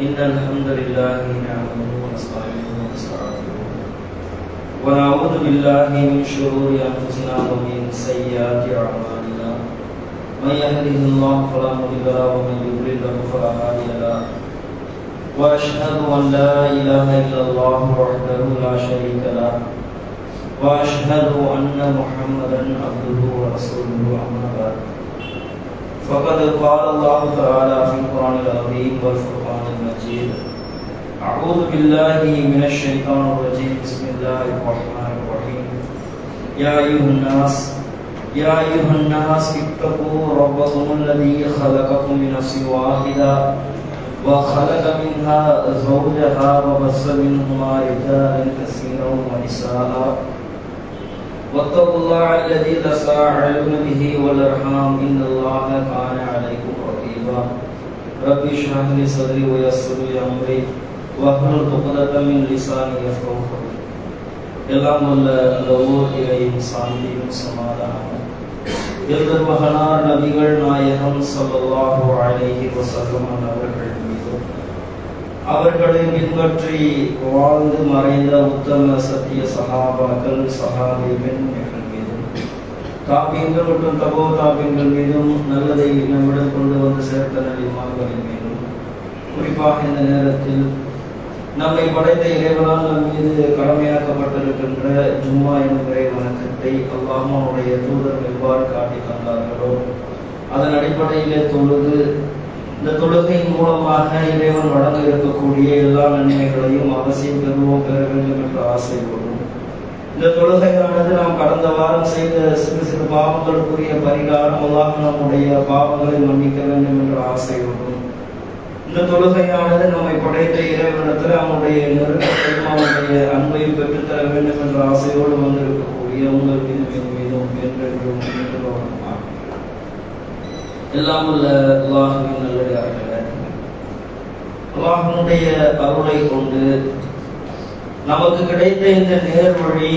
إن الحمد لله نعمده ونستعينه ونستغفره ونعوذ بالله من شرور أنفسنا ومن سيئات أعمالنا من يهده الله فلا مضل له ومن يضلل فلا هادي له وأشهد أن لا إله إلا الله وحده لا شريك له وأشهد أن محمدا عبده ورسوله أما بعد فقد قال الله تعالى في القرآن العظيم والفرقان المجيد أعوذ بالله من الشيطان الرجيم بسم الله الرحمن الرحيم يا أيها الناس اتقوا ربكم الذي خلقكم من نفس واحدة وخلق منها زوجها وبث منهما رجالا كثيرا ونساء واتقوا الله الذي تساءلون به والأرحام إن الله كان عليكم رقيبا رب اشرح لي صدري ويسر لي أمري واحلل عقدة من لساني يفقهوا قولي எல்லாம் உள்ள அந்த ஊர் இறையின் சாந்தியும் சமாதானம் எழுதர்மகனார் நபிகள் நாயகம் ஸல்லல்லாஹு அலைஹி வஸல்லம் அவர்கள் மீதும் அவர்களை பின்பற்றி வாழ்ந்து மறைந்த உத்தம சத்திய சஹாபாக்கள் சஹாபிகள் மீதும் தாபீன்கள் மற்றும் தபோ தாபீன்கள் மீதும் நல்லதை நம்மிடம் கொண்டு வந்து சேர்த்த நபிமார்களின் மீதும் குறிப்பாக இந்த நேரத்தில் நம்மை படைத்த இறைவனால் நம் மீது கடமையாக்கப்பட்டிருக்கின்ற ஜும்மா என்ற வணக்கத்தை அல்லாஹ்வுடைய தூதர் எவ்வாறு காட்டி தந்தார்களோ அதன் அடிப்படையிலே தொழுது இந்த தொழுகையின் மூலமாக இறைவன் வழங்க இருக்கக்கூடிய எல்லா நன்மைகளையும் அவசியம் பெறுவோம் பெற வேண்டும் என்ற ஆசையோடும் இந்த தொழுகையானது நாம் கடந்த வாரம் செய்த சிறு சிறு பாவங்களுக்குரிய பரிகாரம் அல்லாஹ் நம்முடைய பாவங்களை மன்னிக்க வேண்டும் என்ற ஆசையோடும் இந்த தொழுகையானது நம்மை படைத்த இறைவனிடத்தில் அவனுடைய நெருக்கத்தையும் அவனுடைய அன்பையும் பெற்றுத்தர வேண்டும் என்ற ஆசையோடு வந்திருக்கக்கூடிய உங்கள் மீதும் என்றென்றும் எல்லாம் உள்ள அல்லாஹ்வின் நல்லடியார்களே, அல்லாஹ்வுடைய அருளை கொண்டு நமக்கு கிடைத்த இந்த நேர்வழி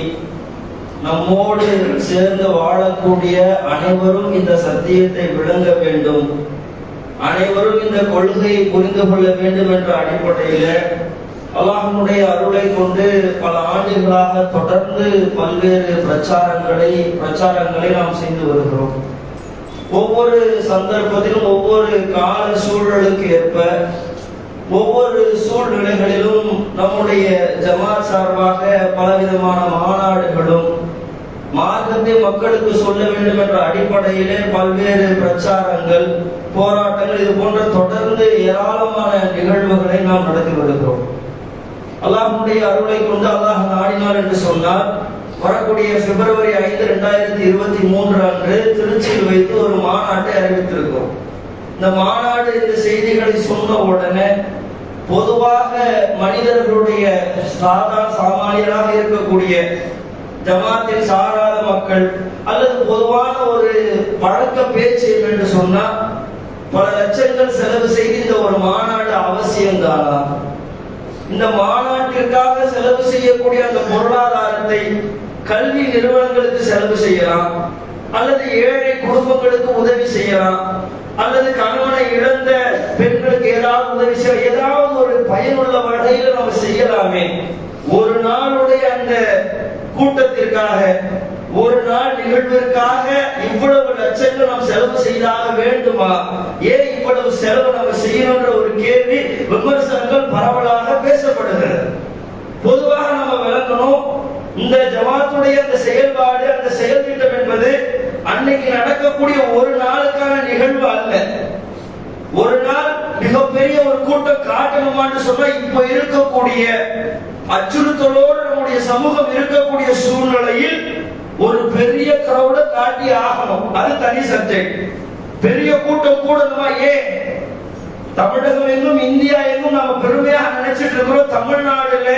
நம்மோடு சேர்ந்து வாழக்கூடிய அனைவரும் இந்த சத்தியத்தை விளங்க வேண்டும், அனைவரும் இந்த கொள்கையை புரிந்து கொள்ள வேண்டும் என்ற அடிப்படையில அல்லாஹ்வுடைய அருளை கொண்டு பல ஆண்டுகளாக தொடர்ந்து பல்வேறு பிரச்சாரங்களை நாம் செய்து வருகிறோம். ஒவ்வொரு சந்தர்ப்பத்திலும் ஒவ்வொரு கால சூழலுக்கு ஏற்ப ஒவ்வொரு சூழ்நிலைகளிலும் நம்முடைய ஜமாத் சார்பாக பலவிதமான மாநாடுகளும் மார்க்கத்தை மக்களுக்கு சொல்ல வேண்டும் என்ற அடிப்படையிலே பல்வேறு பிரச்சாரங்கள், போராட்டங்கள், இது போன்ற தொடர்ந்து ஏராளமான நிகழ்வுகளை நாம் நடத்தி வருகிறோம். அல்லாஹ்வுடைய அருளை கொண்டு அல்லாஹ் நாடினார் என்று சொன்னால் வரக்கூடிய பிப்ரவரி 5, 2023 அன்று திருச்சியில் வைத்து ஒரு மாநாட்டை அறிவித்திருக்கிறோம். இந்த மாநாடு இந்த செய்திகளை சொன்ன உடனே பொதுவாக மனிதர்களுடைய சாமானியராக இருக்கக்கூடிய ஜமாத்தில் சாராத மக்கள் அல்லது பொதுவான ஒரு பழக்க பேச்சு என்று சொன்னால் பல லட்சங்கள் செலவு செய்து இந்த ஒரு மாநாடு அவசியம்தானா, இந்த மாநாட்டிற்காக செலவு செய்யக்கூடிய அந்த பொருளாதாரத்தை கல்வி நிறுவனங்களுக்கு செலவு செய்யலாம், அல்லது ஏழை குடும்பங்களுக்கு உதவி செய்யலாம், அல்லது கணவனை இழந்த பெண்களுக்கு ஏதாவது உதவி செய்ய, ஏதாவது ஒரு பயனுள்ள வகையில் நம்ம செய்யலாமே. ஒரு நாளுடைய அந்த கூட்டத்திற்காக, ஒரு நாள் நிகழ்விற்காக இவ்வளவு லட்சங்கள் நாம் செலவு செய்தாக வேண்டுமா? ஏன் இவ்வளவு செலவு நம்ம செய்யணும்ன்ற ஒரு கேள்வி, விமர்சனங்கள் பரவலாக பேசப்படுகிறது. பொதுவாக நம்ம விளக்கணும், இந்த ஜமாத்துடைய அந்த செயல்பாடு, அந்த செயல் திட்டம் என்பது அன்னைக்கு நடக்கக்கூடிய ஒரு நாளுக்கான நிகழ்வு அல்ல. ஒரு நாள் மிகப்பெரிய ஒரு கூட்டம் காட்டணுமான்னு சொன்னா இப்ப இருக்கக்கூடிய அச்சுறுத்தலோடு நம்முடைய சமூகம் இருக்கக்கூடிய சூழ்நிலையில் ஒரு பெரிய கிரௌட காட்டி ஆகணும், அது தனி சப்ஜெக்ட். பெரிய கூட்டம் கூடணுமா? ஏன் தமிழகம் எங்கும் இந்தியா எங்கும் நம்ம பெருமையாக நினைச்சிட்டு இருக்கிறோம். தமிழ்நாடுல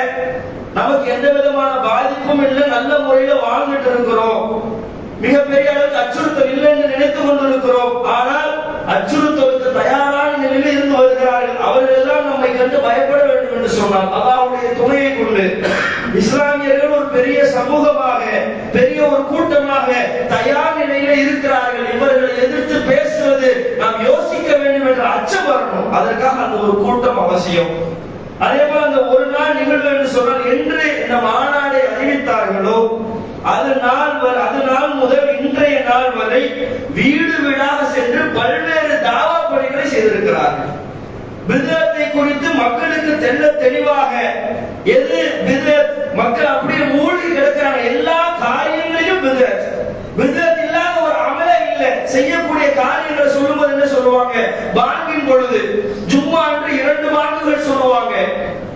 நமக்கு எந்த விதமான பாதிப்பும் இல்லை, நல்ல முறையில வாழ்ந்துட்டு இருக்கிறோம், மிகப்பெரிய அளவுக்கு அச்சுறுத்தல் இல்லை என்று நினைத்துக் கொண்டிருக்கிறோம். ஆனால் அச்சுறுத்தலுக்கு தயாரான நிலையில் இருந்து வருகிறார்கள். அவர்கள் எல்லாம் நம்மை கண்டு பயப்பட வேண்டும் என்று சொன்னால் அல்லாஹ்வுடைய துணையை கொண்டு இஸ்லாமியர்கள் ஒரு பெரிய சமூகமாக, பெரிய ஒரு கூட்டமாக தயார் நிலையில இருக்கிறார்கள். இவர்களை எதிர்த்து பேசுவது நாம் யோசிக்க வேண்டும் என்ற அச்சம் வரணும். அதற்காக அந்த ஒரு கூட்டம் அவசியம். அதே போல அந்த ஒரு நாள் நிகழ்வு என்று சொன்னால் என்று இந்த மாநாடை அறிவித்தார்களோ அது நாள் முதல் இன்றைய நாள் வரை வீடு வீடாக சென்று பல்வேறு தாவா பணிகளை செய்திருக்கிறார்கள். பித்அத்தை குறித்து மக்களுக்கு தெளிவாக எது பித்அத், மக்கள் அப்படியே மூழ்கி கிடக்கிறாங்க. எல்லா காரியங்களிலும் பித்அத், பித்அத் இல்லாத ஒரு அமலே இல்லை. செய்யக்கூடிய காரியங்களை சொல்லும்போது என்ன சொல்லுவாங்க? பாங்கின் பொழுது ஜும்மா அன்று 2 பாங்குகள் சொல்லுவாங்க,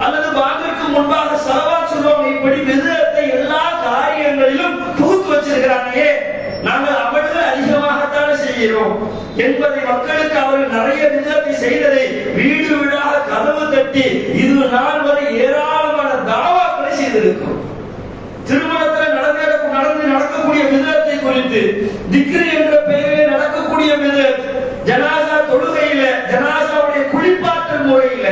அல்லது பாங்கிற்கு முன்பாக ஸலவாத் சொல்லுவாங்க. இப்படி பித்அத்தை எல்லா காரியங்களிலும் புகுத்து வச்சிருக்கிறாங்க. நாங்கள் அமல்கள் அதிகமாகத்தான் செய்கிறோம் என்பதை மக்களுக்கு அவர்கள் நிறைய பித்அத்தை செய்ததை வீடு வீடாக கதவு தட்டி இது நாள் வரை ஏராளமான தாவாக்களை செய்திருக்கிறோம். திருமணத்தில் நடக்கக்கூடிய பித்அத்தை குறித்து, திக்ர் என்ற பெயரில் நடக்கக்கூடிய பித்அத், ஜனாசா தொழுகையில, ஜனாசாவுடைய குளிப்பாட்டல் முறையில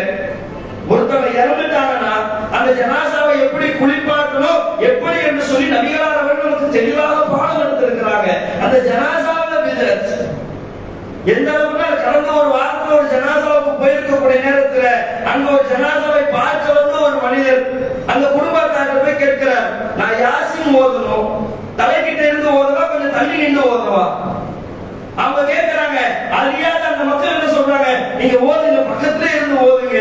ஒருத்தவங்க இறந்துட்டாங்கன்னா அந்த ஜனாசாவை எப்படி குளிப்பாட்டணும், எப்படி என்று சொல்லி நபிகளார் அவர்களுக்கு தெளிவாக பாடம் எடுத்திருக்கிறாங்க. அந்த ஜனாசாவில பித்அத் எந்த அளவுக்கு கடந்த ஒரு வாரத்தில் ஒரு ஜனாசாவுக்கு போயிருக்கக்கூடிய நேரத்துல அங்க ஒரு ஜனாசாவை பார்க்க வந்து ஒரு மனிதர் அந்த குடும்பத்தார்கள் போய் கேட்கிறார், நான் யாசின் ஓதணும், தலைக்கிட்ட இருந்து ஓதுவா கொஞ்சம் தள்ளி நின்று ஓதுவா? அவங்க கேட்கிறாங்க. அறியாத அந்த மக்கள் என்ன சொல்றாங்க, நீங்க ஓதுங்க, பக்கத்துல இருந்து ஓதுங்க.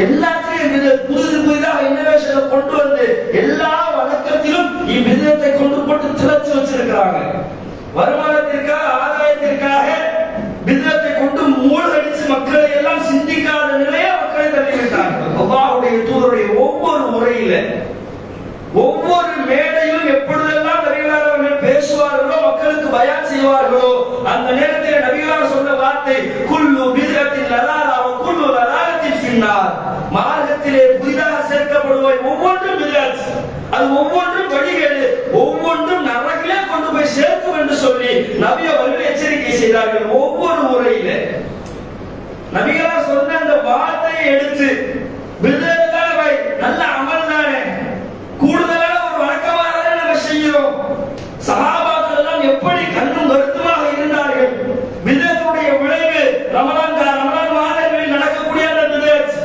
எல்லாத்தையும் புதிதாக இன்னோவேஷனை கொண்டு வந்து எல்லா வழக்கத்திலும் இவ்விதத்தை கொண்டு போட்டு திளைச்சு வச்சிருக்கிறாங்க. வருமானத்திற்காக, ஆதாயத்திற்காக பித்அத்தை கொண்டு மூழ்கடிச்சு மக்களை எல்லாம் சிந்திக்காத நிலையை மக்களை தள்ளிவிட்டார்கள். அல்லாஹ்வுடைய தூதருடைய ஒவ்வொரு முறையில, ஒவ்வொரு மேடையிலும் எப்பொழுதெல்லாம் நபிகளார் அவர்கள் பேசுவார்களோ, மக்களுக்கு பயான் செய்வார்களோ, அந்த நேரத்தில் நபிகளார் சொன்ன வார்த்தை குல்லு பித்அத்தின் லலாலா வ குல்லு லலாலத்தின் ஃபின்னார். மார்க்கத்திலே புதிதாக சேர்க்கப்படுவோய் ஒவ்வொன்றும் பித்அத், அது ஒவ்வொன்றும் வழிகேடு, ஒவ்வொன்றும் நரகிலே கொண்டு போய் சேர்க்கும் என்று சொல்லி நபி அவர்கள் எச்சரிக்கை செய்தார்கள். ஒவ்வொரு முறையில நபிகளார் சொன்ன அந்த வார்த்தையை எடுத்து பித்அத் தானே, நல்ல அமல் தானே, கூடுதலான ஒரு வழக்கமாக நம்ம செய்கிறோம். சஹாபாக்கள் எல்லாம் எப்படி கண்ணும் கருத்துமாக இருந்தார்கள். பித்அத்துடைய விளைவு ரமலான் மாதங்களில் நடக்கக்கூடிய அந்த பித்அத்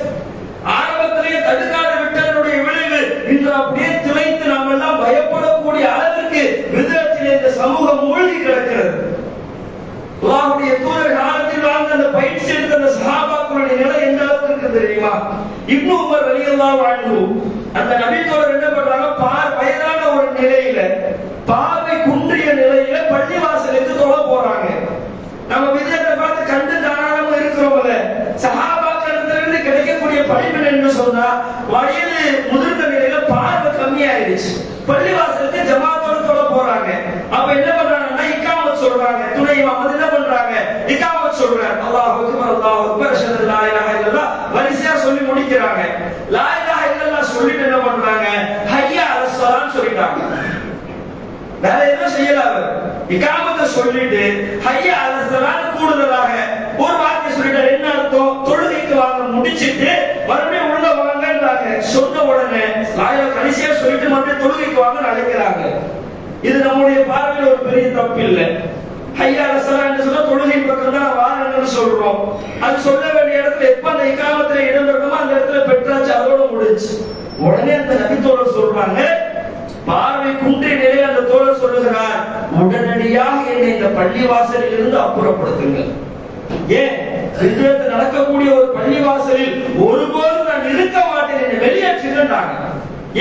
ஆரம்பத்திலேயே தடுக்காத விட்டதனுடைய விளைவு இன்று அப்படியே துளைத்து நாம் எல்லாம் பயப்படக்கூடிய அளவிற்கு பித்அத்திலே இந்த சமூகம் மூழ்கி கிடக்கிறது. அல்லாஹ்வுடைய நடக்குது தெரியுமா? இப்னு உமர் ரலியல்லாஹு அன்ஹு அந்த நபித்தோழர் என்ன பண்றாங்க, வயதான ஒரு நிலையில, பார்வை குன்றிய நிலையில பள்ளிவாசலுக்கு தொழ போறாங்க. நம்ம விதத்தை பார்த்து கண்டு தாராளமா இருக்கிறோம்ல. சஹாபாக்களிடத்திலிருந்து கிடைக்கக்கூடிய படிப்பினை என்று சொன்னா, வயது முதிர்ந்த நிலையில பார்வை கம்மியாயிருச்சு, பள்ளிவாசலுக்கு ஜமாத்தோடு தொழ போறாங்க. அப்ப என்ன பண்றாங்கன்னா இக்காமத் சொல்றாங்க. துணை இமாம் என்ன பண்றாங்க, இக்காமத் சொல்றாங்க. அல்லாஹ் அக்பர் அல்லாஹ் அக்பர் அஷ்ஹது லா இலாஹா இல்லல்லாஹ் வரிசையா சொல்லி முடிக்கிறாங்க. லா இலாஹா இல்லல்லாஹ் சொல்லிட்டு என்ன பண்றாங்க, ஹய்யா அலஸ் ஸலாத் சொல்லிட்டாங்க. வேற எதுவும் செய்யல. அவர் இகாமத்தை சொல்லிட்டு ஹய்யா அலஸ் ஸலாத் கூடுதலாக ஒரு வார்த்தை சொல்லிட்டார். என்ன அர்த்தம், தொழுகைக்கு வாங்க முடிச்சிட்டு மறுபடியும் உள்ள வாங்கன்றாங்க. சொன்ன உடனே லாயில கடைசியா சொல்லிட்டு மறுபடியும் தொழுகைக்கு வாங்க அழைக்கிறாங்க. இது நம்முடைய பார்வையில் ஒரு பெரிய தப்பு இல்லை. ஹய்யா அலஸ் ஸலாத் சொன்னா தொழுகை பக்கம் தான் வாங்கன்னு சொல்றோம். அது சொல்ல வேண்டிய இடத்துல எப்ப அந்த இகாமத்துல இடம் இருக்கணுமோ அந்த இடத்துல பெற்றாச்சு, அதோட முடிஞ்சு. உடனே அந்த நபித்தோழர் சொல்றாங்க, பார்வை குன்றிய நிலையில் அந்த தோழர் சொல்லுகிறார், உடனடியாக என்னை இந்த பள்ளிவாசலில் இருந்து அப்புறப்படுத்துங்கள். ஏன், விதத்து நடக்கக்கூடிய ஒரு பள்ளிவாசலில் ஒருபோதும் நான் இருக்க மாட்டேன், என்னை வெளியேற்றுகின்றாங்க.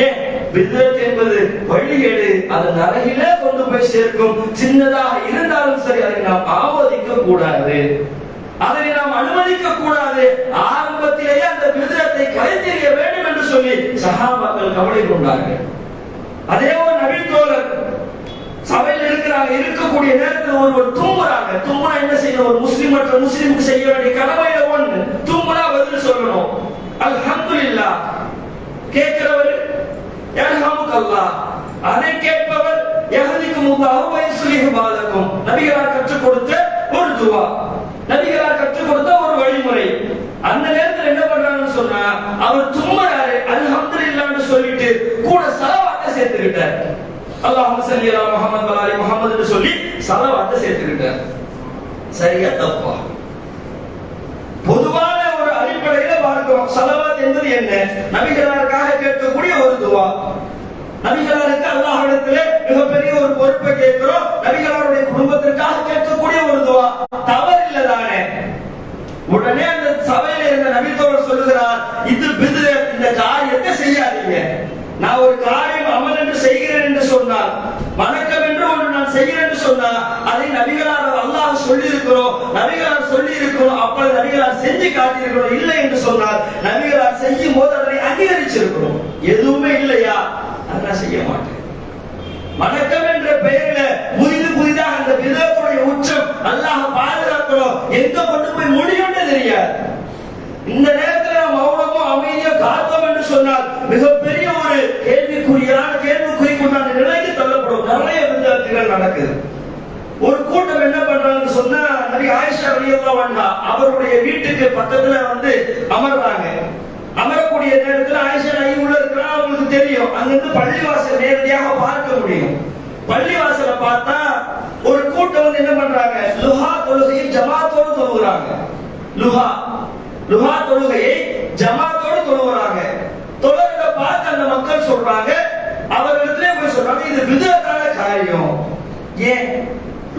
ஏன், விதத்து என்பது வழிகேடு, அது நரகிலே கொண்டு போய் சேர்க்கும். சின்னதாக இருந்தாலும் சரி, அதை நாம் ஆமோதிக்க கூடாது, அதனை நாம் அனுமதிக்க கூடாது. ஆரம்பத்திலேயே அந்த விதத்தை கலைத்தெறிய வேண்டும் என்று சொல்லி சஹாபாக்கள் கவலை கொண்டார்கள். அதே ஒரு நபித்தோழர் சபையில் இருக்கிறாங்க, இருக்கக்கூடிய நேரத்தில் ஒருவர் தூங்குறாங்க. தூங்குனா என்ன செய்யணும், ஒரு முஸ்லிம் மற்ற முஸ்லிமுக்கு செய்ய வேண்டிய கடமையில ஒன்று, தூங்குனா பதில் சொல்லணும். அல்ஹம்துலில்லாஹ் கேட்கிறவர் யர்ஹமுக்கல்லாஹ், அதை கேட்பவர் யஹ்திகுமுல்லாஹு வ யுஸ்லிஹு பாலக்கும். நபிகளார் கற்றுக் கொடுத்த ஒரு துஆ, நபிகளார் கற்றுக் கொடுத்த ஒரு வழிமுறை. அந்த நேரத்தில் என்ன பண்றாங்கன்னு சொன்னா, அவர் தும்முறாரு, அல்ஹம்துலில்லாஹ்னு சொல்லிட்டு கூட ஸலவாத்தை சேர்த்துக்கிட்டார். அல்லாஹும்ம ஸல்லி அலா முஹம்மது வ ஆலி முஹம்மதுன்னு சொல்லி ஸலவாத்தை சேர்த்துக்கிட்டார். சரியா தப்பா? பொதுவான ஒரு அடிப்படையில பார்க்கிறோம். ஸலவாத் என்பது என்ன, நபிகளாருக்காக கேட்கக்கூடிய ஒரு துஆ. நபிகளாருக்கு அல்லாஹ்விடத்திலே மிகப்பெரிய ஒரு பொறுப்பை கேட்கிறோம். நபிகளாருடைய குடும்பத்திற்காக கேட்கக்கூடிய ஒரு துஆ, தவறு இல்லை தானே? உடனே அந்த சபையில இருந்த நபித்தோழர் சொல்லுகிறார், இது பித்அத், இந்த காரியத்தை செய்யாதீங்க. நான் ஒரு காரியம் அமல் என்று செய்கிறேன் என்று சொன்னால், வணக்கம் என்று ஒன்று நான் செய்கிறேன் என்று சொன்னால், அதை நபிகளார் அல்லாஹ் சொல்லி இருக்கிறோம், நபிகளார் சொல்லி இருக்கிறோம், அப்பொழுது நபிகளார் செஞ்சு காட்டியிருக்கிறோம். இல்லை என்று சொன்னால் நபிகளார் செய்யும் போது அதனை அங்கீகரிச்சிருக்கிறோம். எதுவுமே இல்லையா, நான் செய்ய மாட்டேன். வணக்கம் என்ற பெயரில் புதிதாக அந்த பிதஅத்துடைய உச்சம் அல்லாஹ் பாதுகாக்கிறோம், எங்க கொண்டு போய் முடியும்னு தெரியாது. இந்த நேரத்தில் நாம் மௌனமோ அமைதியோ காத்தோம் என்று சொன்னால் மிகப்பெரிய ஒரு கேள்விக்குறிக்குண்டான நிலைக்கு தள்ளப்படும். நிறைய பிதஅத்துகள் நடக்குது. ஒரு கூட்டம் என்ன பண்றாங்கன்னு சொன்னா, நபி ஆயிஷா ரலியல்லாஹு அன்ஹா அவருடைய வீட்டுக்கு பக்கத்துல வந்து அமர்றாங்க. அமரக்கூடிய நேரத்தில் ஆயிஷா நபி உள்ள இருக்கிறாங்க, அவங்களுக்கு தெரியும். அங்கிருந்து பள்ளிவாசல் நேரடியாக பார்க்க முடியும். பள்ளிவாசலை பார்த்தா ஒரு கூட்டம் வந்து என்ன பண்றாங்க, லுஹா தொழுகையை ஜமாத்தோடு தொழுகிறாங்க. லுஹா தொழுகையை ஜமாத்தோடு தொழுகிறாங்க. தொழுகிறத பார்த்து அந்த மக்கள் சொல்றாங்க, அவர்களிடத்திலே போய் சொல்றாங்க, இது பிதஅத்தான காரியம். ஏன்,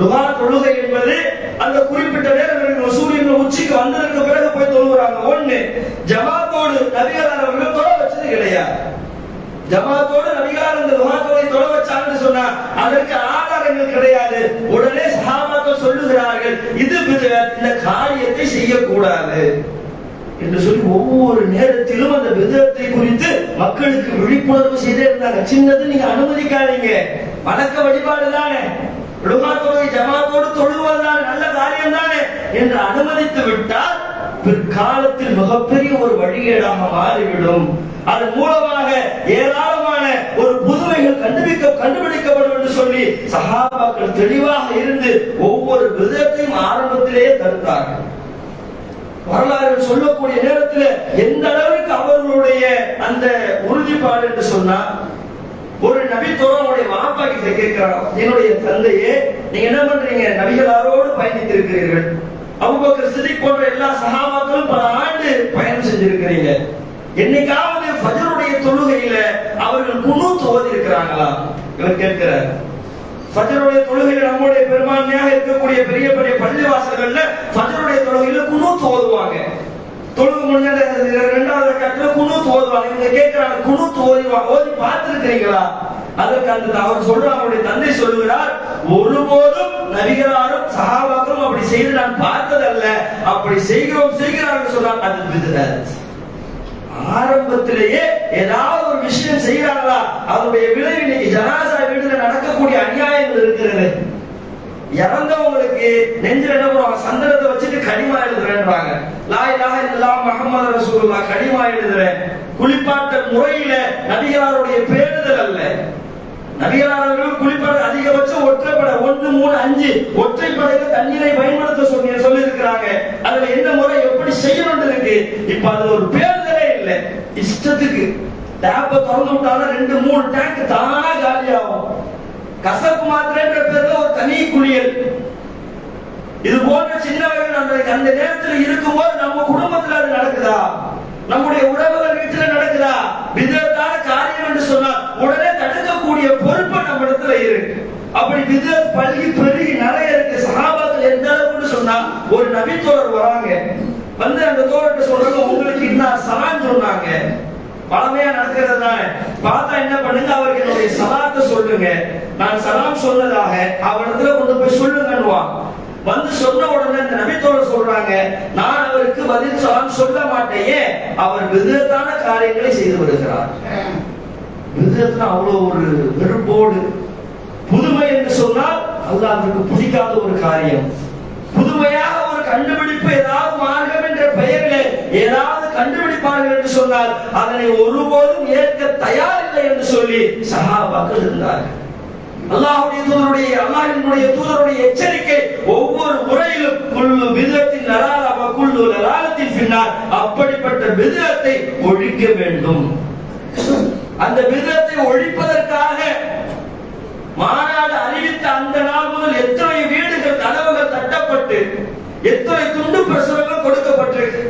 லுஹா தொழுகை என்பது அந்த குறிப்பிட்ட நேரம் சூரியன் உச்சிக்கு வந்ததற்கு பிறகு போய் தொழுகிறாங்க. ஒண்ணு, ஜமாத்தோடு நபிகளார் அவர்கள் தொழ வச்சது கிடையாது. ஜமாத்தோடு நபிகளார் அந்த லுஹா தொழுகை தொழ வச்சாங்கன்னு சொன்னா அதற்கு ஆதாரங்கள் கிடையாது. உடனே சஹாபாக்கள் சொல்லுகிறார்கள், இது பிதஅத், இந்த காரியத்தை செய்யக்கூடாது என்று சொல்லி ஒவ்வொரு நேரத்திலும் அந்த பிதஅத்தை குறித்து மக்களுக்கு விழிப்புணர்வு செய்தே இருந்தாங்க. சின்னது நீங்க அனுமதிக்காதீங்க, வணக்க வழிபாடு தானே, லுஹா தொழுகை ஜமாத்தோடு தொழுவதுதான் நல்ல காரியம் தானே என்று அனுமதித்து விட்டால் பிற்காலத்தில் மிகப்பெரிய ஒரு வழிகேடாக மாறிவிடும். அதன் மூலமாக ஏராளமான ஒரு புதுமைகள் கண்டுபிடிக்கப்படும் என்று சொல்லி சஹாபாக்கள் தெளிவாக இருந்து ஒவ்வொரு பிதஅத்தையும் ஆரம்பத்திலேயே தடுத்தார்கள். வரலாறு சொல்லக்கூடிய நேரத்தில் எந்த அளவுக்கு அவர்களுடைய அந்த உறுதிப்பாடு என்று சொன்னா, ஒரு நபித்தோழனுடைய வாப்பா கிட்ட கேட்கிறார், என்னுடைய தந்தையே, நீங்க என்ன பண்றீங்க, நபிகளாரோடு பயணித்திருக்கிறீர்கள், அபூபக்கர் சித்திக் போன்ற எல்லா சஹாபாக்களும் பல ஆண்டு பயணம் செஞ்சிருக்கிறீங்க, என்னைக்காவது ஃபஜ்ருடைய தொழுகையில அவர்கள் குனூத் ஓதி இருக்கிறாங்களா? இவர் கேட்கிறார். ஃபஜ்ருடைய தொழுகையில நம்முடைய பெரும்பான்மையாக இருக்கக்கூடிய பெரிய பெரிய பள்ளிவாசல்கள்ல ஃபஜ்ருடைய தொழுகையில குனூத் ஓதுவாங்க. தொழுகை முடிஞ்ச இரண்டாவது ரக்காத்துல குனூத் ஓதுவாங்க. இவங்க கேட்கிறாங்க, குனூத் ஓதி பார்த்திருக்கிறீங்களா? அதற்கு அவர் சொல்றார், அவருடைய தந்தை சொல்லுகிறார், ஒருபோதும் நபிகளாரும் சஹாபாக்களும் அப்படி செய்து நான் பார்த்ததல்ல. அப்படி செய்கிறார்கள் சொன்னால் அது பித்அத். ஆரம்பத்திலேயே ஏதாவது ஒரு விஷயம் செய்யறாங்களா, அதனுடைய விளைவு இன்னைக்கு ஜனாசா வீட்டுல நடக்கக்கூடிய அநியாயங்கள் இருக்கிறது. இறந்தவங்களுக்கு நெஞ்சில என்ன பண்ணுவாங்க, சந்தனத்தை வச்சுட்டு கடிமா எழுதுறேன்றாங்க. லா இலாஹ இல்லல்லாஹ் முஹம்மது ரசூலுல்லாஹ் கடிமா எழுதுறேன். குளிப்பாட்ட முறையில நபிகளாருடைய பேணுதல் அல்ல. நபிகளார்கள் குளிப்பாட அதிகபட்சம் ஒற்றைப்படை 1, 3, 5 ஒற்றைப்படையில தண்ணீரை பயன்படுத்த சொல்லி இருக்கிறாங்க. அதுல என்ன முறை எப்படி செய்யணும் இருக்கு. இப்ப அது ஒரு பேணுதலே இல்லை. இஷ்டத்துக்கு டேப்பை திறந்து விட்டாலும் 2, 3 டேங்க் தானா காலியாகும். கசப்பு மாத்திரைன்ற பேர்ல ஒரு தனி குளியல். இது போன்ற சின்ன வகைகள் அந்த நேரத்தில் இருக்கும்போது நம்ம குடும்பத்தில் அது நடக்குதா, நம்முடைய உறவுகள் வீட்டில் நடக்குதா, விதத்தான காரியம் என்று சொன்னால் உடனே தடுக்கக்கூடிய பொறுப்பு நம்ம இடத்துல இருக்கு. அப்படி விதத் பல்கி பெருகி நிறைய இருக்கு. சஹாபாக்கள் எந்த அளவுக்கு சொன்னா, ஒரு நபி தோழர் வராங்க, வந்து அந்த தோழர்கிட்ட சொல்றாங்க, உங்களுக்கு இன்னார் சலாம் சொன்னாங்க. பழமையா நடக்கிறது தானே. பார்த்தா என்ன பண்ணுங்க, அவருக்கு என்னுடைய சலாத்தை சொல்லுங்க, நான் சலாம் சொன்னதாக அவரிடத்துல கொண்டு போய் சொல்லுங்கன்னுவா. வந்து சொன்ன உடனே இந்த நபித்தோழர் சொல்றாங்க, நான் அவருக்கு பதில் சலாம் சொல்ல மாட்டேயே, அவர் விதத்தான காரியங்களை செய்து வருகிறார். விதத்துல அவ்வளவு ஒரு வெறுப்போடு, புதுமை என்று சொன்னால் அல்லாஹ்வுக்கு பிடிக்காத ஒரு காரியம். புதுமையாக ஒரு கண்டுபிடிப்பு, ஏதாவது மார்க்கம் என்ற பெயரில் ஏதாவது கண்டுபிடிப்பார்கள் என்று சொன்னால் அதனை ஒருபோதும் ஏற்க தயாரில்லை என்று சொல்லி சஹாபாக்கள் இருந்தார்கள். அல்லாஹ்வுடைய தூதருடைய எச்சரிக்கை ஒவ்வொரு முறையிலும் குல்லு பித்அத்தின் லலாலா வ குல்லு லலாலத்தின் ஃபின்னார். அப்படிப்பட்ட பித்அத்தை ஒழிக்க வேண்டும். அந்த பித்அத்தை ஒழிப்பதற்காக மாநாடு அறிவித்த அந்த நாள் முதல் எத்தனை வீடுகள் கதவுகள் தட்டப்பட்டு எத்தனை துண்டு பிரசுரங்கள் கொடுக்கப்பட்டிருக்கு.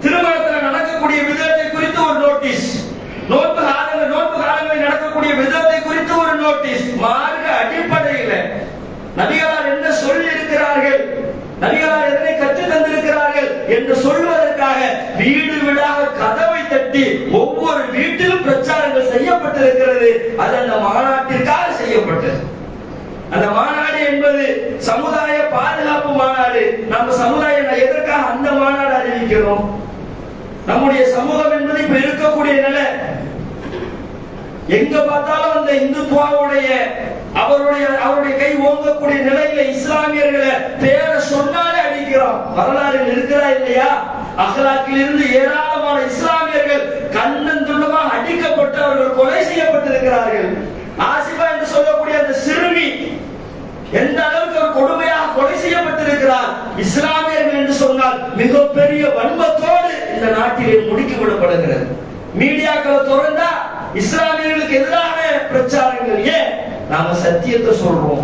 திருமணத்தில் நடக்கக்கூடிய விதத்தை குறித்து ஒரு நோட்டீஸ், நோன்பு காலங்களில் நடக்கக்கூடிய விதத்தை குறித்து ஒரு நோட்டீஸ். மார்க்க அடிப்படையில் நபிகளார் என்ன சொல்லி இருக்கிறார்கள், நபிகளார் எதனை கற்று தந்திருக்கிறார்கள் என்று சொல்வதற்காக வீடு வீடாக கதவை தட்டி ஒவ்வொரு வீட்டிலும் பிரச்சாரங்கள் செய்யப்பட்டிருக்கிறது. அது அந்த மாநாட்டிற்காக செய்யப்பட்டது. அந்த மாநாடு என்பது சமுதாய பாதுகாப்பு மாநாடு. நம்ம சமுதாயம் எதற்காக அந்த மாநாடு அறிவிக்கிறோம்? நம்முடைய சமூகம் என்பது இப்ப இருக்கக்கூடிய நிலை, எங்க பார்த்தாலும் அந்த இந்துத்துவாவுடைய அவருடைய கை ஓங்கக்கூடிய நிலையில இஸ்லாமியர்களை பேரை சொன்னாலே அடிக்கிறோம். வரலாறு இருக்கிறா இல்லையா? அகலாக்கில் இருந்து ஏராளமான இஸ்லாமியர்கள் கண்ணந்துள்ளமாக அடிக்கப்பட்டு அவர்கள் கொலை செய்யப்பட்டிருக்கிறார்கள். ஆசிபா என்று சொல்லக்கூடிய அந்த சிறுமி எந்த அளவுக்கு ஒரு கொடுமையாக கொலை செய்யப்பட்டிருக்கிறார். இஸ்லாமியர்கள் என்று சொன்னால் மிகப்பெரிய வன்மத்தோடு இந்த நாட்டிலே முடுக்கி விடப்படுகிறது. மீடியாக்களை திறந்தா இஸ்லாமியர்களுக்கு எதிரான பிரச்சாரங்கள். ஏன்? நாம சத்தியத்தை சொல்றோம்,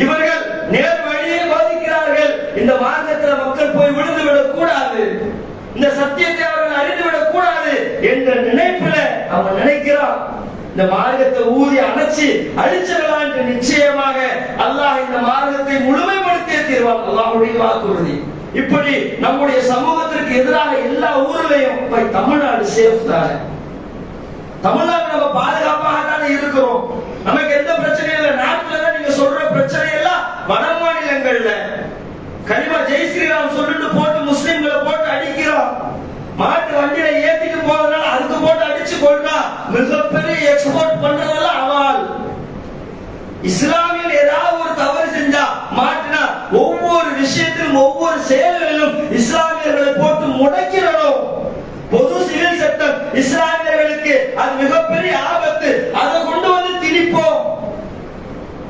இவர்கள் நேர் வழியை போதிக்கிறார்கள். இந்த மார்க்கத்தில் மக்கள் போய் விழுந்து விடக் கூடாது, இந்த சத்தியத்தை அவர்கள் அறிந்து விடக் கூடாது என்ற நினைப்புல அவன் நினைக்கிறான். இந்த மார்க்கத்தை ஊதி அணைச்சி அழிச்சிடலாம் என்று நிச்சயமாக அல்லாஹ் இந்த மார்க்கத்தை முழுமைப்படுத்திய தீர்வான். அல்லாஹ்வுடைய வாக்குறுதி. இப்படி நம்முடைய சமூகத்திற்கு எதிராக எல்லா ஊர்லயும் தமிழ்நாடு சேஃப் தானே, தமிழ்நாடு நம்ம பாதுகாப்பாக தானே இருக்கிறோம். நமக்கு எந்த பிரச்சனையும் இல்லை. நாட்டுல நீங்க சொல்ற பிரச்சனை எல்லாம் வட மாநிலங்கள்ல கனிமா ஜெய் ஸ்ரீராம் சொல்லிட்டு போட்டு முஸ்லிம்களை போட்டு அடிக்கிறோம். மாட்டு வண்டியில ஏத்திட்டு போறதுனால அதுக்கு போட்டு அடிச்சு கொள்றா. மிகப்பெரிய எக்ஸ்போர்ட் பண்றதெல்லாம் அவள். இஸ்லாமியர் ஏதாவது ஒரு தவறு செஞ்சா மாட்டினா ஒவ்வொரு விஷயத்திலும் ஒவ்வொரு செயல்களிலும் இஸ்லாமியர்களை போட்டு முடக்கிறோம். பொது சிவில் சட்டம் இஸ்லாமியர்களுக்கு அது மிகப்பெரிய ஆபத்து. அதை கொண்டு வந்து திணிப்போம்.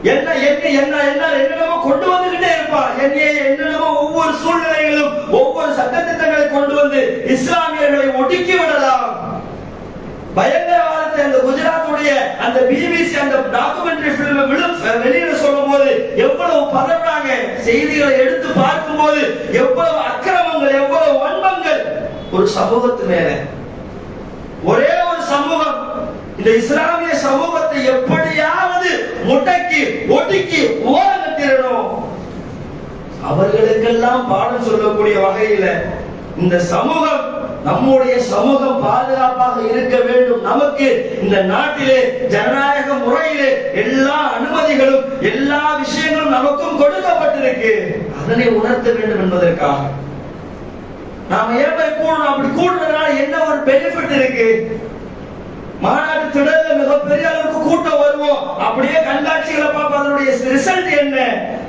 என்னென்னமோ கொண்டு வந்துகிட்டே இருப்பான். என்னென்னமோ ஒவ்வொரு சூழ்நிலைகளிலும் ஒவ்வொரு சட்டத்திட்டங்களை கொண்டு வந்து இஸ்லாமியர்களை ஒடுக்கி விடலாம். பயங்கரவாதத்தை அந்த குஜராத்துடைய அந்த பிபிசி அந்த டாக்குமெண்ட்ரி பிலிம் வெளியில சொல்லும் போது எவ்வளவு பதறாங்க. செய்திகளை எடுத்து பார்க்கும் போது எவ்வளவு அக்கிரமங்கள், எவ்வளவு வன்மங்கள் ஒரு சமூகத்து மேல. ஒரே ஒரு சமூகம் இந்த இஸ்லாமிய சமூகத்தை எப்படியாவது முடக்கி ஒடுக்கி ஓரங்கட்டிடணும். அவர்களுக்கெல்லாம் பாடம் சொல்லக்கூடிய வகையில இந்த சமூகம் நம்முடைய சமூகம் பாதுகாப்பாக இருக்க வேண்டும். நமக்கு இந்த நாட்டிலே ஜனநாயக முறையிலே எல்லா அனுமதிகளும் எல்லா விஷயங்களும் நமக்கும் கொடுக்கப்பட்டிருக்கு. அதனை உணர்த்த வேண்டும் என்பதற்காக நாம ஏன் கூடணும்? அப்படி கூடுறதுனால என்ன ஒரு பெனிஃபிட் இருக்கு? மாநாட்டு திடல்ல மிகப்பெரிய அளவுக்கு கூட்டம் வருவோம், அப்படியே கண்காட்சிகளை பார்ப்போம். அதனுடைய ரிசல்ட் என்ன?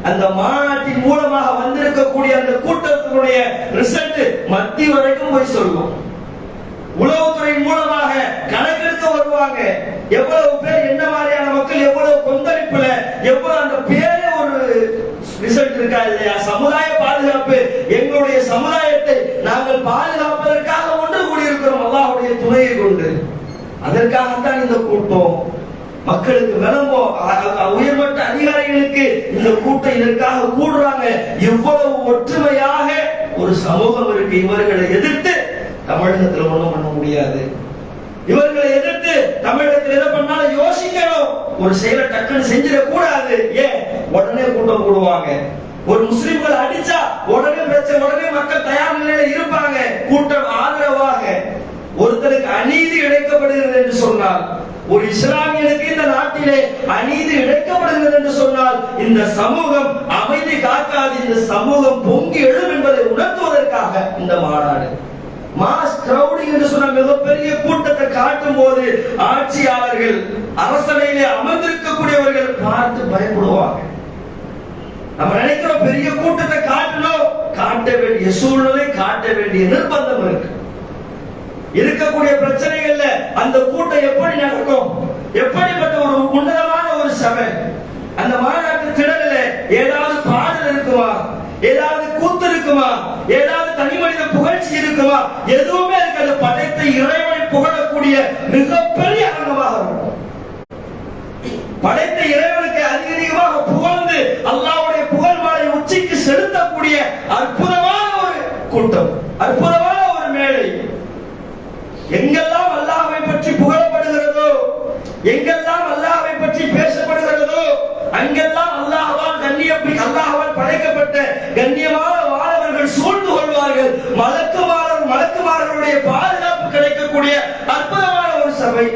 அந்த மாநாட்டின் மூலமாக வந்திருக்கக்கூடிய அந்த கூட்டத்தினுடைய ரிசல்ட் மத்திய வரைக்கும் போய் சொல்லுவோம். உளவுத்துறை மூலமாக கணக்கெடுக்க வருவாங்க. எவ்வளவு பேர், என்ன மாதிரியான மக்கள், எவ்வளவு கொந்தளிப்புல, எவ்வளவு அந்த பேரே ஒரு ரிசல்ட் இருக்கா இல்லையா? சமுதாய பாதுகாப்பு. எங்களுடைய சமுதாயத்தை நாங்கள் பாதுகாப்பதற்காக ஒன்று கூடியிருக்கிறோம் அல்லாஹ்வுடைய துணையை கொண்டு. அதற்காகத்தான் இந்த கூட்டம். மக்களுக்கு விளம்போ, உயர்மட்ட அதிகாரிகளுக்கு இந்த கூட்டம் இதற்காக கூடுறாங்க. இவ்வளவு ஒற்றுமையாக ஒரு சமூகம் இருக்கு. இவர்களை எதிர்த்து தமிழகத்தில் ஒண்ணும் பண்ண முடியாது. இவர்களை எதிர்த்து தமிழகத்தில் எதை பண்ணாலும் யோசிக்கணும். ஒரு செயலை டக்குன்னு செஞ்சிடக்கூடாது. ஏன்? உடனே கூட்டம் கூடுவாங்க. ஒரு முஸ்லிம்கள் அடிச்சா உடனே பிரச்சனை, உடனே மக்கள் தயார் நிலையில இருப்பாங்க. கூட்டம் ஆதரவாக. ஒருத்தருக்கு அநீதி இழைக்கப்படுகிறது என்று சொன்னால், ஒரு இஸ்லாமியனுக்கு இந்த நாட்டிலே அநீதி இழைக்கப்படுகிறது என்று சொன்னால், இந்த சமூகம் அமைதி காக்காது. இந்த சமூகம் பொங்கி எழும் என்பதை உணர்த்துவதற்காக இந்த மாநாடு. மாஸ் கிரவுடிங் என்று சொன்ன மிகப்பெரிய கூட்டத்தை காட்டும் போது ஆட்சியாளர்கள், அரசவையிலே அமர்ந்திருக்கக்கூடியவர்கள் பார்த்து பயப்படுவாங்க. நம்ம நினைக்கிற பெரிய கூட்டத்தை காட்டணும், காட்ட வேண்டிய சூழ்நிலை, காட்ட வேண்டிய நிர்பந்தம் இருக்கு. இருக்கக்கூடிய பிரச்சனைகள்ல அந்த கூட்டம் எப்படி நடக்கும்? எப்படிப்பட்ட ஒரு உன்னதமான ஒரு சபை. அந்த மாநாட்டு திடலில் ஏதாவது பாடல் இருக்குமா? ஏதாவது கூத்து இருக்குமா? ஏதாவது தனி மனித புகழ்ச்சி இருக்குமா? எதுவுமே இருக்காது. படைத்த இறைவனை புகழக்கூடிய மிகப்பெரிய அரங்கமாக இருக்கும். படைத்த இறைவனுக்கு அதிகமாக புகழ்ந்து அல்லாஹ்வுடைய புகழ் மாலை உச்சிக்கு செலுத்தக்கூடிய அற்புதமான ஒரு கூட்டம், அற்புதமான ஒரு மேடை. எங்கெல்லாம் அல்லாஹ்வை பற்றி புகழப்படுகிறதோ, எங்கெல்லாம் அல்லாஹ்வை பற்றி பேசப்படுகிறதோ, அங்கெல்லாம் அல்லாஹ்வால் அல்லாஹ்வால் படைக்கப்பட்ட கண்ணியமான வானவர்கள் சூழ்ந்து கொள்வார்கள். மலக்குமார்களுடைய பாதுகாப்பு கிடைக்கக்கூடிய அற்புதமான ஒரு சபை.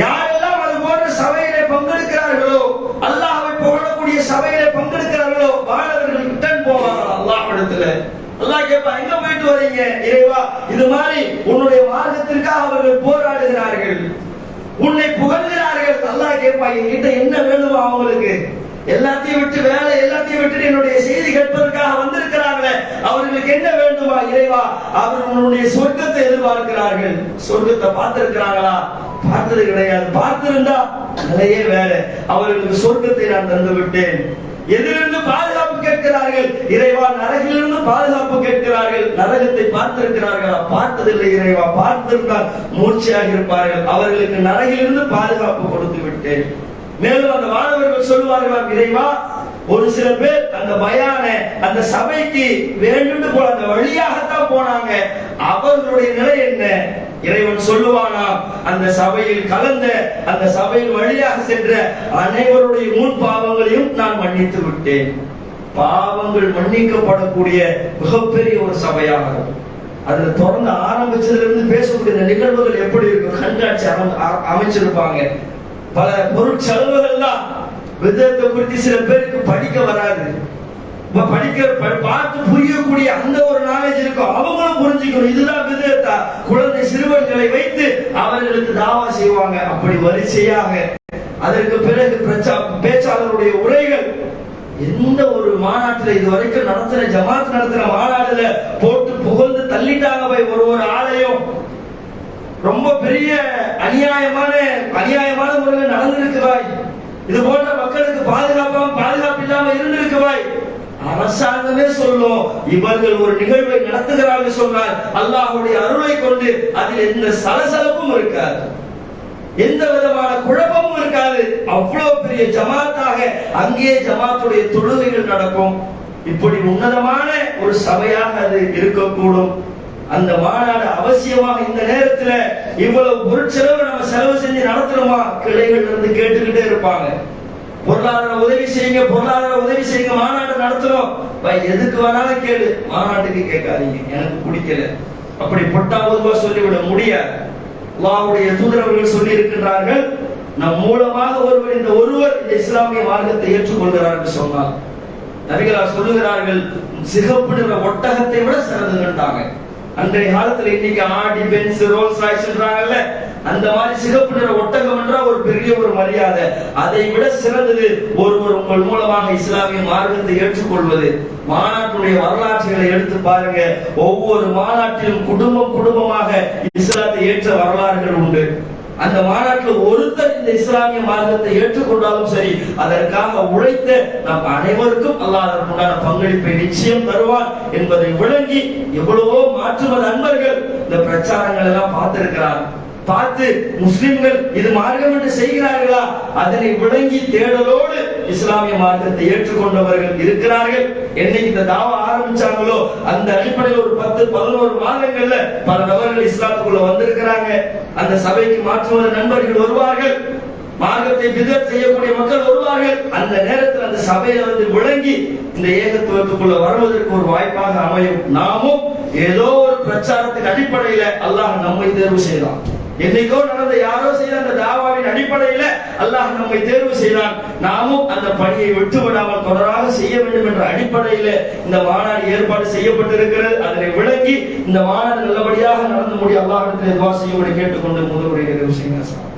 யாரெல்லாம் அது போன்ற சபையிலே பங்கெடுக்கிறார்களோ, அல்லாஹ்வை புகழக்கூடிய சபையிலே பங்கெடுக்கிறார்களோ, வானவர்கள் ரிட்டர்ன் போவாங்க அல்லாஹ்விடத்துல. அல்லாஹ் கேட்பா, எங்க போயிட்டு வரீங்க? இறைவா, இது மாதிரி உன்னுடைய மார்க்கத்திற்காக அவர்கள் போராடுகிறார்கள், உன்னை புகழ்கிறார்கள். அல்லாஹ் கேட்பா, என்கிட்ட என்ன வேணுமா அவங்களுக்கு? எல்லாத்தையும் விட்டு, வேலை எல்லாத்தையும் விட்டு என்னுடைய செய்தி கேட்பதற்காக வந்திருக்கிறார்களே, அவர்களுக்கு என்ன வேண்டுமா? இறைவா, அவர்கள் உன்னுடைய சொர்க்கத்தை எதிர்பார்க்கிறார்கள். சொர்க்கத்தை பார்த்திருக்கிறாங்களா? பார்த்தது கிடையாது. பார்த்திருந்தா நிலையே வேற. அவர்களுக்கு சொர்க்கத்தை நான் தந்து விட்டேன். எதிலிருந்து பாதுகாப்பு கேட்கிறார்கள்? இறைவா, நரகிலிருந்து பாதுகாப்பு கேட்கிறார்கள். நரகத்தை பார்த்திருக்கிறார்களா? பார்த்ததில்லை இறைவா. பார்த்திருந்தால் மூர்ச்சையாக இருப்பார்கள். அவர்களுக்கு நரகிலிருந்து பாதுகாப்பு கொடுத்து விட்டேன். மேலும் அந்த மாணவர்கள் சொல்லுவார்கள், இறைவா, ஒரு சில பேர் அந்த பயான அந்த சபைக்கு வேண்டும் போல அந்த வழியாகத்தான் போனாங்க, அவர்களுடைய நிலை என்ன? இறைவன் சொல்லுவானா, அந்த சபையில் கலந்த, அந்த சபையில் வழியாக சென்ற அனைவருடைய முன் பாவங்களையும் நான் மன்னித்து விட்டேன். பாவங்கள் மன்னிக்கப்படக்கூடிய மிகப்பெரிய ஒரு சபையாக. அதுல தொடர்ந்து ஆரம்பிச்சதுல இருந்து பேசக்கூடிய நிகழ்வுகள் எப்படி இருக்கும்? கண்காட்சி அமைச்சிருப்பாங்க. பல பொருட்செலவுகள் தான். விதத்தை குறித்து சில பேருக்கு படிக்க வராது, பார்த்து புரியக்கூடிய அந்த ஒரு நாலேஜ் இருக்கும். அவங்களும் புரிஞ்சுக்கணும், இதுதான் விதத்தா. குழந்தை சிறுவர்களை வைத்து அவர்களுக்கு தாவா செய்வாங்க. அப்படி வரிசையாக அதற்கு பிறகு பேச்சாளருடைய உரைகள். எந்த ஒரு மாநாட்டில் இதுவரைக்கும் நடத்தின, ஜமாத் நடத்தின மாநாடுல போட்டு புகழ்ந்து தள்ளிட்டாங்க போய் ஒரு ஆலயம். ரொம்ப பெரிய அநியாயமான முறையில் நடந்திருக்குவாய். இது போன்ற மக்களுக்கு பாதுகாப்பு இல்லாம இருந்திருக்குவாய். அரசாங்கமே சொல்லும், இவர்கள் ஒரு நிகழ்வை நடத்துகிறார்கள் சொன்னால் அல்லாஹ்வுடைய அருளை கொண்டு அதில் எந்த சலசலப்பும் இருக்காது, எந்த விதமான குழப்பமும் இருக்காது. அவ்வளவு பெரிய ஜமாத்தாக அங்கே ஜமாத்துடைய தொழுகைகள் நடக்கும். இப்படி உன்னதமான ஒரு சபையாக அது இருக்கக்கூடும். அந்த மாநாடு அவசியமாக இந்த நேரத்தில் இவ்வளவு பொருட்செலவு நம்ம செலவு செஞ்சு நடத்தணுமா? கிளைகள் இருந்து கேட்டுக்கிட்டே இருப்பாங்க. பொருளாதார உதவி செய்யுங்க, பொருளாதார உதவி செய்யுங்க, மாநாடு நடத்துறோம், எதுக்கு வேணாலும் கேளு, மாநாட்டுக்கு கேட்காதீங்க, எனக்கு பிடிக்கல, அப்படி பொட்டாவதுவா சொல்லிவிட முடியாது. அல்லாஹ்வுடைய தூதர் அவர்கள் சொல்லி இருக்கின்றார்கள், நம் மூலமாக ஒருவர் இந்த இஸ்லாமிய மார்க்கத்தை ஏற்றுக்கொள்கிறார் என்று சொன்னார். நபிகளார் சொல்லுகிறார்கள், சிகப்பு நிற ஒட்டகத்தை விட சிறந்ததுன்றாங்க. அன்றைய காலத்துல இன்னைக்கு ஆடி பென்ஸ் ரோல்ஸ் ராய்ஸ்ன்றாங்கல்ல, அந்த மாதிரி சிகப்பு நிற ஒட்டகம் என்றால் ஒரு பெரிய ஒரு மரியாதை. அதை விட சிறந்தது ஒருவர் உங்கள் மூலமாக இஸ்லாமிய மார்க்கத்தை ஏற்றுக்கொள்வது. மாநாட்டுடைய வரலாற்றுகளை எடுத்து பாருங்க, ஒவ்வொரு மாநாட்டிலும் குடும்பமாக இஸ்லாத்தை ஏற்ற வரலாறுகள் உண்டு. அந்த மாநாட்டில் ஒருத்தர் இந்த இஸ்லாமிய மார்க்கத்தை ஏற்றுக்கொண்டாலும் சரி, அதற்காக உழைத்த நம் அனைவருக்கும் அல்லாஹ் அதற்குண்டான பங்களிப்பை நிச்சயம் தருவான் என்பதை விளங்கி எவ்வளவோ மாற்றுமத நண்பர்கள் இந்த பிரச்சாரங்கள் எல்லாம் பார்த்திருக்கிறார். பார்த்து முஸ்லிம்கள் இது மார்க்கம் என்று செய்கிறார்களா, அதனை விளங்கி தேடலோடு இஸ்லாமிய மார்க்கத்தை ஏற்றுக்கொண்டவர்கள் இருக்கிறார்கள். என்னைக்கு இந்த தாவா ஆரம்பிச்சாங்களோ அந்த அடிப்படையில் ஒரு 10-11 மாதங்கள்ல பல நபர்கள் இஸ்லாத்துக்குள்ள வந்திருக்கிறாங்க. அந்த சபைக்கு மாற்றுவத நண்பர்கள் வருவார்கள், மார்க்கத்தை பிதத் செய்யக்கூடிய மக்கள் வருவார்கள். அந்த நேரத்தில் அந்த சபையில வந்து விளங்கி இந்த ஏகத்துவத்துக்குள்ள வருவதற்கு ஒரு வாய்ப்பாக அமையும். நாமும் ஏதோ ஒரு பிரச்சாரத்தின் அடிப்படையில அல்லாஹ் நம்மை தேர்வு செய்தான். என்னைக்கோ நடந்த யாரோ செய்த அந்த தாவாவின் அடிப்படையில அல்லாஹ் நம்மை தேர்வு செய்தான். நாமும் அந்த பணியை விட்டுவிடாமல் தொடராக செய்ய வேண்டும் என்ற அடிப்படையில இந்த மாநாடு ஏற்பாடு செய்யப்பட்டிருக்கிறது. அதனை விளங்கி இந்த மாநாடு நல்லபடியாக நடந்து முடிய அல்லாஹ்விடத்தில் துஆ செய்யும்படி கேட்டுக்கொண்டு முதல் உரையை நிறைவு செய்கிறேன்.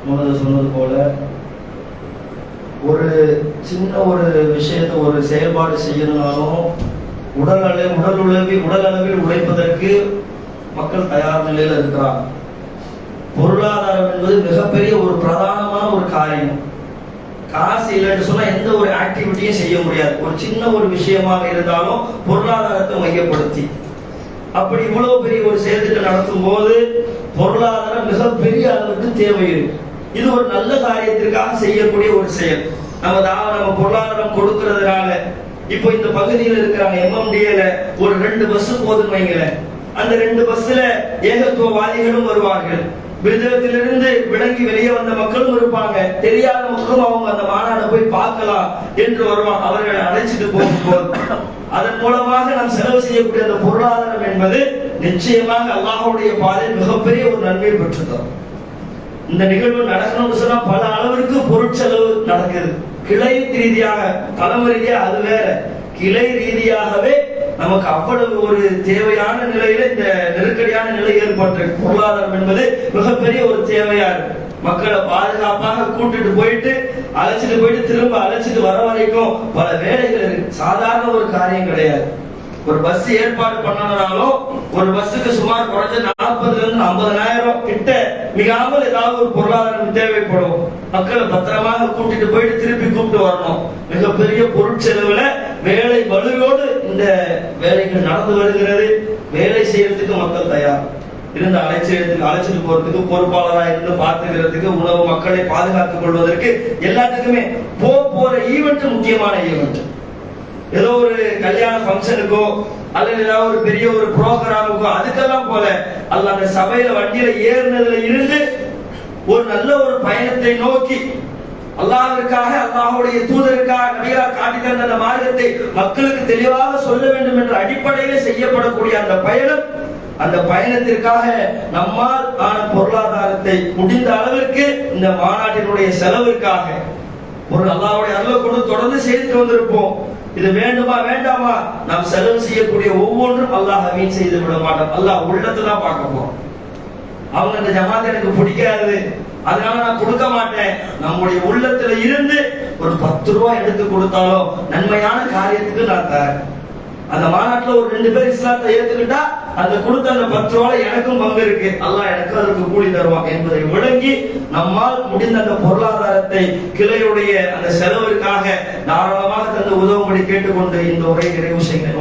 முதல்ல சொன்னது போல ஒரு சின்ன ஒரு விஷயத்தை ஒரு செயல்பாடு செய்யணும்னாலும் உடல் அளவில் உழைப்பதற்கு மக்கள் தயார் நிலையில் இருக்கிறார். பொருளாதாரம் என்பது மிகப்பெரிய ஒரு பிரதானமான ஒரு காரியம். காசு இல்லைன்னு சொன்னா எந்த ஒரு ஆக்டிவிட்டியும் செய்ய முடியாது. ஒரு சின்ன ஒரு விஷயமாக இருந்தாலும் பொருளாதாரத்தை மையப்படுத்தி அப்படி இவ்வளவு பெரிய ஒரு செயல்திட்டம் நடத்தும் போது பொருளாதாரம் மிகப்பெரிய அளவுக்கு தேவை இருக்கு. இது ஒரு நல்ல காரியத்திற்காக செய்யக்கூடிய ஒரு செயல். நம்ம பொருளாதாரம் கொடுக்கிறதுனால இப்போ இந்த பகுதியில் இருக்கிறாங்க MMDA ஒரு 2 பஸ் போதும் வைங்களேன். அந்த 2 பஸ்ல ஏகத்துவவாதிகளும் வருவார்கள், பிதத்திலிருந்து விளங்கி வெளியே வந்த மக்களும் இருப்பாங்க, தெரியாத மக்களும் அவங்க அந்த மாநாடு போய் பார்க்கலாம் என்று வருவாங்க. அவர்களை அழைச்சிட்டு போகும்போது அதன் மூலமாக நாம் செலவு செய்யக்கூடிய அந்த பொருளாதாரம் என்பது நிச்சயமாக அல்லாஹ்வுடைய பாதையில் மிகப்பெரிய ஒரு நன்மையை பெற்றுத்தரும். இந்த நிகழ்வு நடக்கணும்னு சொன்னா பல அளவிற்கு பொருட்செலவு நடக்குது. கிளை ரீதியாக தலைமை ரீதியாக அது வேற, கிளை ரீதியாகவே நமக்கு அவ்வளவு ஒரு தேவையான நிலையில இந்த நெருக்கடியான நிலை ஏற்பட்டு பொருளாதாரம் என்பது மிகப்பெரிய ஒரு தேவையா இருக்கு. மக்களை பாதுகாப்பாக கூட்டிட்டு போயிட்டு அழைச்சிட்டு போயிட்டு திரும்ப அழைச்சிட்டு வர வரைக்கும் பல வேலைகள் இருக்கு. சாதாரண ஒரு காரியம் கிடையாது. ஒரு பஸ் ஏற்பாடு பண்ணனாலும் ஒரு பஸ்ஸுக்கு சுமார் குறைஞ்ச 40,000-50,000 கிட்ட மிகாமல் ஏதாவது ஒரு பொருளாதாரம் தேவைப்படும். மக்களை பத்திரமாக கூட்டிட்டு போயிட்டு திருப்பி கூப்பிட்டு வரணும். மிகப்பெரிய பொருட்செலவுல வேலை வலுவோடு இந்த வேலைகள் நடந்து வருகிறது. வேலை செய்யறதுக்கு மக்கள் தயார் இருந்து அழைச்சிட்டு போறதுக்கு, பொறுப்பாளராக இருந்து பார்த்துக்கிறதுக்கு, உணவு மக்களை பாதுகாத்துக் கொள்வதற்கு எல்லாத்துக்குமே போற ஈவெண்ட் முக்கியமான ஈவெண்ட். ஏதோ ஒரு கல்யாண ஃபங்க்ஷனுக்கோ அல்லது ஏதாவது ஒரு பெரிய ஒரு ப்ரோக்ராமுக்கோ அதுக்கெல்லாம் போல அல்ல, அந்த சபையில வண்டியில ஏறினதுல இருந்து ஒரு நல்ல ஒரு பயணத்தை நோக்கி அல்லாஹ்விற்காக, அல்லாஹ்வுடைய தூதருக்காக நபிகளார் காட்டி தந்த அந்த மார்க்கத்தை மக்களுக்கு தெளிவாக சொல்ல வேண்டும் என்ற அடிப்படையில் செய்யப்படக்கூடிய அந்த பயணம், அந்த பயணத்திற்காக நம்மால் ஆன பொருளாதாரத்தை முடிந்த அளவிற்கு இந்த மாநாட்டினுடைய செலவிற்காக ஒரு அல்லாஹ்வுடைய அருளை கொண்டு தொடர்ந்து செய்து வந்திருப்போம். இது வேண்டுமா வேண்டாமா, நாம் செலவு செய்யக்கூடிய ஒவ்வொன்றும் அல்லாஹ் வீண் செய்து விட மாட்டோம். அல்லாஹ் உள்ளத்தை தான் பார்க்க போறோம். அவங்க இந்த ஜமாத் எனக்கு பிடிக்காது அதனால நான் கொடுக்க மாட்டேன், நம்முடைய உள்ளத்துல இருந்து ஒரு 10 ரூபாய் எடுத்து கொடுத்தாலும் நன்மையான காரியத்துக்கு நான் தரேன். அந்த மாநாட்டில் ஒரு 2 பேர் இஸ்லாத்தை ஏத்துக்கிட்டா அந்த கொடுத்த அந்த 10 ரூபாய் எனக்கும் பங்கு இருக்கு, அல்லாஹ் எனக்கு அதற்கு கூலி தருவான் என்பதை விளங்கி நம்மால் முடிந்த அந்த பொருளாதாரத்தை கிளையுடைய அந்த செலவிற்காக தாராளமாக தந்து உதவும்படி கேட்டுக்கொண்டு இந்த உரையை நிறைவு செய்கிறேன்.